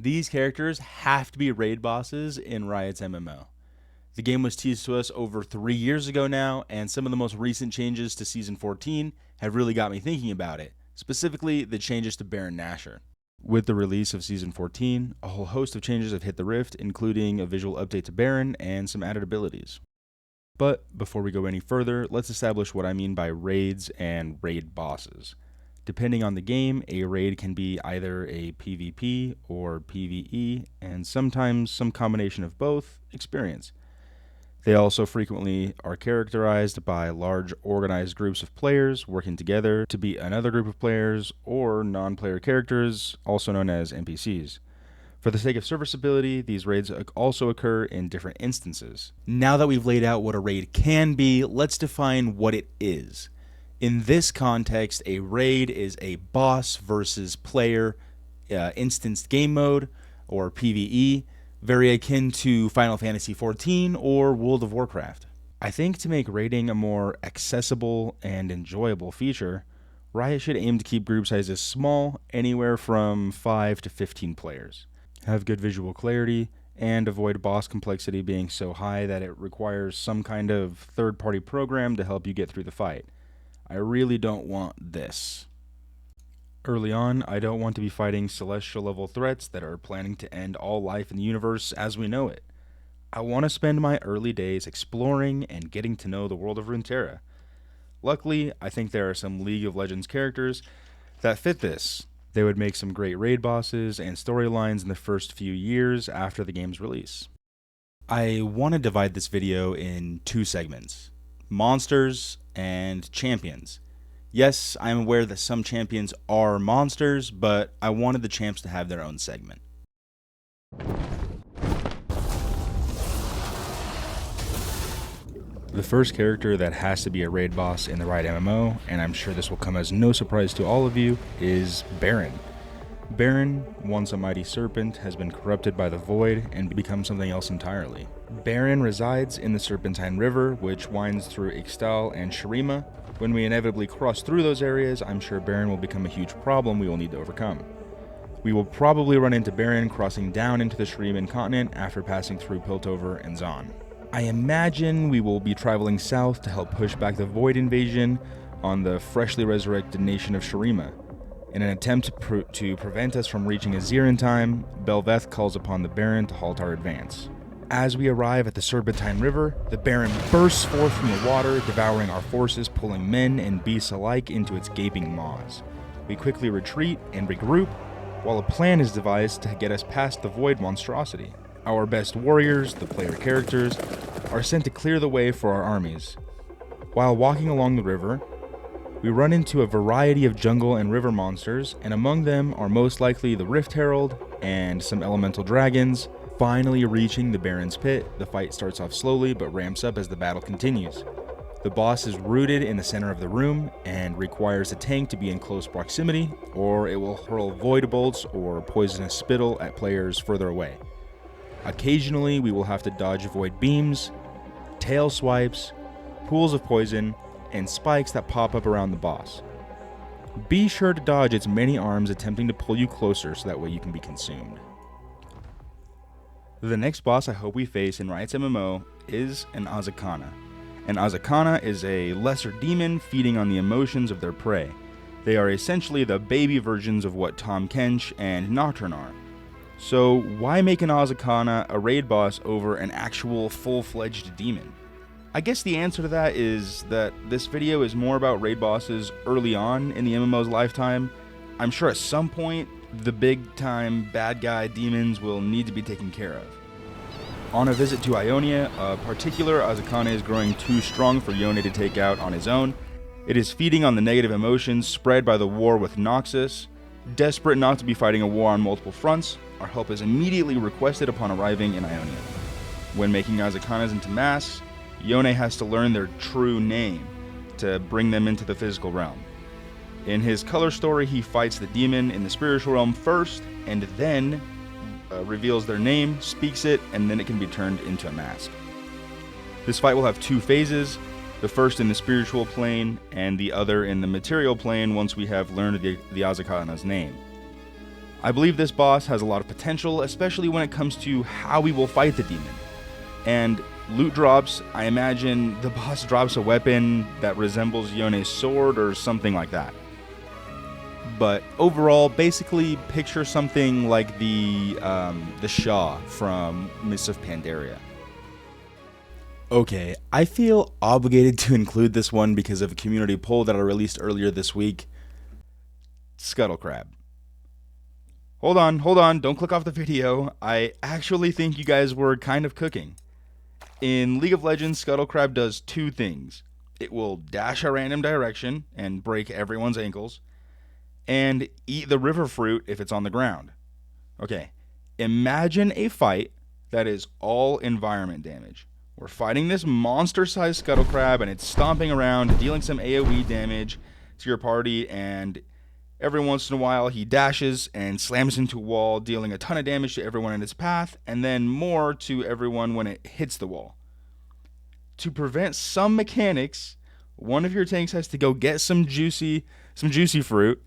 These characters have to be raid bosses in Riot's MMO. The game was teased to us over 3 years ago now, and some of the most recent changes to Season 14 have really got me thinking about it, specifically the changes to Baron Nashor. With the release of Season 14, a whole host of changes have hit the Rift, including a visual update to Baron and some added abilities. But before we go any further, let's establish what I mean by raids and raid bosses. Depending on the game, a raid can be either a PvP or PvE, and sometimes some combination of both experience. They also frequently are characterized by large organized groups of players working together to beat another group of players or non-player characters, also known as NPCs. For the sake of serviceability, these raids also occur in different instances. Now that we've laid out what a raid can be, let's define what it is. In this context, a raid is a boss versus player instanced game mode, or PvE, very akin to Final Fantasy XIV or World of Warcraft. I think to make raiding a more accessible and enjoyable feature, Riot should aim to keep group sizes small, anywhere from 5 to 15 players. Have good visual clarity, and avoid boss complexity being so high that it requires some kind of third-party program to help you get through the fight. I really don't want this. Early on, I don't want to be fighting celestial-level threats that are planning to end all life in the universe as we know it. I want to spend my early days exploring and getting to know the world of Runeterra. Luckily, I think there are some League of Legends characters that fit this. They would make some great raid bosses and storylines in the first few years after the game's release. I want to divide this video in 2 segments: monsters and champions. Yes, I'm aware that some champions are monsters, but I wanted the champs to have their own segment. The first character that has to be a raid boss in the Riot MMO, and I'm sure this will come as no surprise to all of you, is Baron. Baron, once a mighty serpent, has been corrupted by the Void and become something else entirely. Baron resides in the Serpentine River, which winds through Ixtal and Shurima. When we inevitably cross through those areas, I'm sure Baron will become a huge problem we will need to overcome. We will probably run into Baron crossing down into the Shuriman continent after passing through Piltover and Zon. I imagine we will be traveling south to help push back the Void invasion on the freshly resurrected nation of Shurima. In an attempt to prevent us from reaching Azir in time, Belveth calls upon the Baron to halt our advance. As we arrive at the Serpentine River, the Baron bursts forth from the water, devouring our forces, pulling men and beasts alike into its gaping maws. We quickly retreat and regroup, while a plan is devised to get us past the Void monstrosity. Our best warriors, the player characters, are sent to clear the way for our armies. While walking along the river, we run into a variety of jungle and river monsters, and among them are most likely the Rift Herald and some elemental dragons. Finally reaching the Baron's pit, the fight starts off slowly but ramps up as the battle continues. The boss is rooted in the center of the room and requires a tank to be in close proximity, or it will hurl void bolts or poisonous spittle at players further away. Occasionally, we will have to dodge void beams, tail swipes, pools of poison, and spikes that pop up around the boss. Be sure to dodge its many arms attempting to pull you closer so that way you can be consumed. The next boss I hope we face in Riot's MMO is an Azakana. An Azakana is a lesser demon feeding on the emotions of their prey. They are essentially the baby versions of what Tahm Kench and Nocturne are. So why make an Azakana a raid boss over an actual full-fledged demon? I guess the answer to that is that this video is more about raid bosses early on in the MMO's lifetime. I'm sure at some point, the big-time bad guy demons will need to be taken care of. On a visit to Ionia, a particular Azakana is growing too strong for Yone to take out on his own. It is feeding on the negative emotions spread by the war with Noxus. Desperate not to be fighting a war on multiple fronts, our help is immediately requested upon arriving in Ionia. When making Azakanas into masks, Yone has to learn their true name to bring them into the physical realm. In his color story, he fights the demon in the spiritual realm first, and then reveals their name, speaks it, and then it can be turned into a mask. This fight will have 2 phases, the first in the spiritual plane, and the other in the material plane once we have learned the Azakana's name. I believe this boss has a lot of potential, especially when it comes to how we will fight the demon. And loot drops, I imagine the boss drops a weapon that resembles Yone's sword or something like that. But overall, basically picture something like the Shah from Mists of Pandaria. Okay, I feel obligated to include this one because of a community poll that I released earlier this week. Scuttle Crab. Hold on, don't click off the video. I actually think you guys were kind of cooking. In League of Legends, Scuttle Crab does two things. It will dash a random direction and break everyone's ankles, and eat the river fruit if it's on the ground. Okay, imagine a fight that is all environment damage. We're fighting this monster-sized Scuttle Crab, and it's stomping around, dealing some AoE damage to your party, and every once in a while he dashes and slams into a wall, dealing a ton of damage to everyone in its path, and then more to everyone when it hits the wall. To prevent some mechanics, one of your tanks has to go get some juicy fruit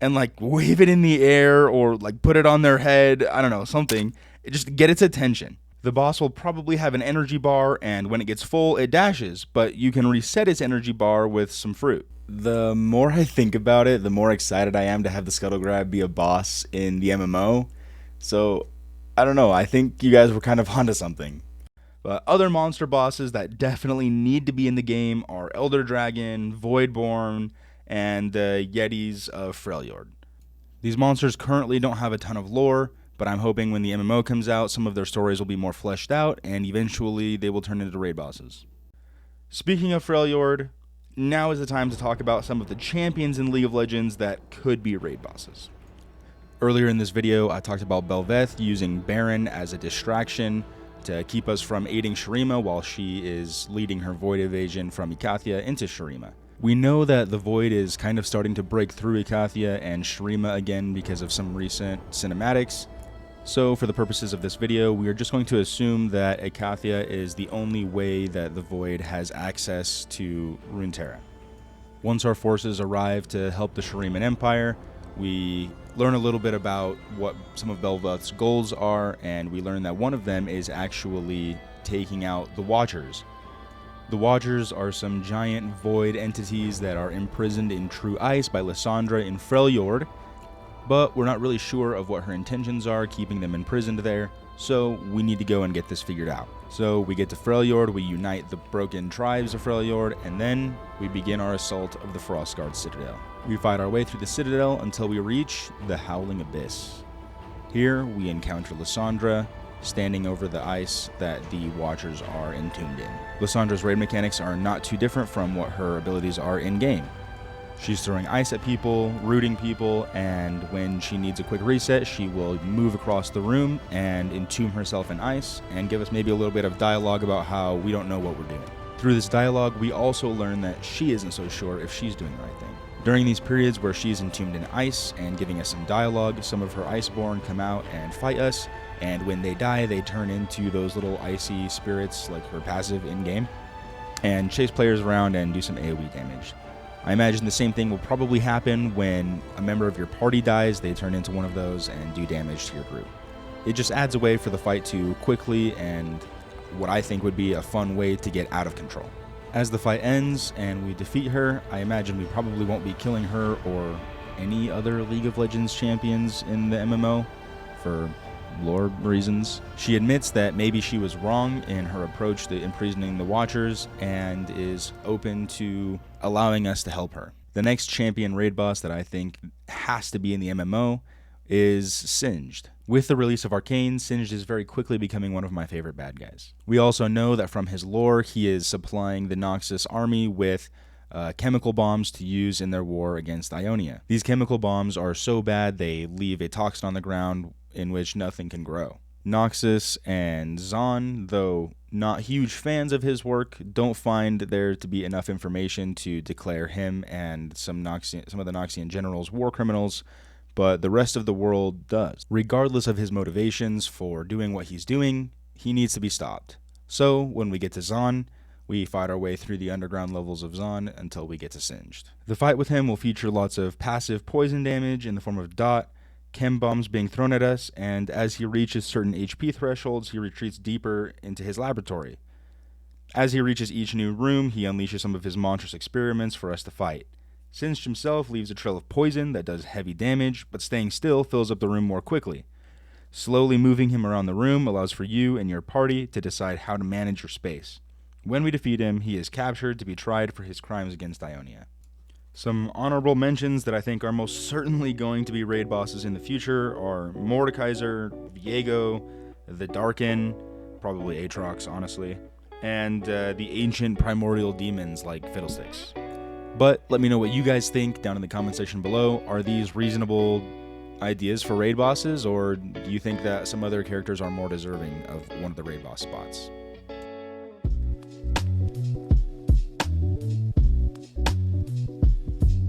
and like wave it in the air or like put it on their head, I don't know, something, just to get its attention. The boss will probably have an energy bar, and when it gets full, it dashes, but you can reset its energy bar with some fruit. The more I think about it, the more excited I am to have the Scuttle Crab be a boss in the MMO. So, I don't know, I think you guys were kind of onto something. But other monster bosses that definitely need to be in the game are Elder Dragon, Voidborn, and the Yetis of Freljord. These monsters currently don't have a ton of lore, but I'm hoping when the MMO comes out, some of their stories will be more fleshed out, and eventually they will turn into raid bosses. Speaking of Freljord, now is the time to talk about some of the champions in League of Legends that could be raid bosses. Earlier in this video, I talked about Bel'Veth using Baron as a distraction to keep us from aiding Shurima while she is leading her Void evasion from Ikathia into Shurima. We know that the Void is kind of starting to break through Ikathia and Shurima again because of some recent cinematics. So for the purposes of this video, we are just going to assume that Ikathia is the only way that the Void has access to Runeterra. Once our forces arrive to help the Shuriman Empire, we learn a little bit about what some of Bel'Veth's goals are, and we learn that one of them is actually taking out the Watchers. The Watchers are some giant Void entities that are imprisoned in true ice by Lissandra in Freljord, but we're not really sure of what her intentions are keeping them imprisoned there, so we need to go and get this figured out. So we get to Freljord, we unite the broken tribes of Freljord, and then we begin our assault of the Frostguard Citadel. We fight our way through the Citadel until we reach the Howling Abyss. Here we encounter Lissandra, standing over the ice that the Watchers are entombed in. Lissandra's raid mechanics are not too different from what her abilities are in-game. She's throwing ice at people, rooting people, and when she needs a quick reset, she will move across the room and entomb herself in ice and give us maybe a little bit of dialogue about how we don't know what we're doing. Through this dialogue, we also learn that she isn't so sure if she's doing the right thing. During these periods where she's entombed in ice and giving us some dialogue, some of her Iceborn come out and fight us, and when they die, they turn into those little icy spirits, like her passive in-game, and chase players around and do some AoE damage. I imagine the same thing will probably happen when a member of your party dies. They turn into one of those and do damage to your group. It just adds a way for the fight to quickly and what I think would be a fun way to get out of control. As the fight ends and we defeat her, I imagine we probably won't be killing her or any other League of Legends champions in the MMO for lore reasons. She admits that maybe she was wrong in her approach to imprisoning the Watchers and is open to allowing us to help her. The next champion raid boss that I think has to be in the MMO is Singed. With the release of Arcane, Singed is very quickly becoming one of my favorite bad guys. We also know that from his lore, he is supplying the Noxus army with chemical bombs to use in their war against Ionia. These chemical bombs are so bad they leave a toxin on the ground in which nothing can grow. Noxus and Zon, though not huge fans of his work, don't find there to be enough information to declare him and some of the Noxian generals war criminals, but the rest of the world does. Regardless of his motivations for doing what he's doing, he needs to be stopped. So when we get to Zon, we fight our way through the underground levels of Zon until we get to Singed. The fight with him will feature lots of passive poison damage in the form of Dot, chem bombs being thrown at us, and as he reaches certain HP thresholds, he retreats deeper into his laboratory. As he reaches each new room, he unleashes some of his monstrous experiments for us to fight. Singed himself leaves a trail of poison that does heavy damage, but staying still fills up the room more quickly. Slowly moving him around the room allows for you and your party to decide how to manage your space. When we defeat him, he is captured to be tried for his crimes against Ionia. Some honorable mentions that I think are most certainly going to be raid bosses in the future are Mordekaiser, Viego, the Darkin, probably Aatrox, honestly, and the ancient primordial demons like Fiddlesticks. But let me know what you guys think down in the comment section below. Are these reasonable ideas for raid bosses, or do you think that some other characters are more deserving of one of the raid boss spots?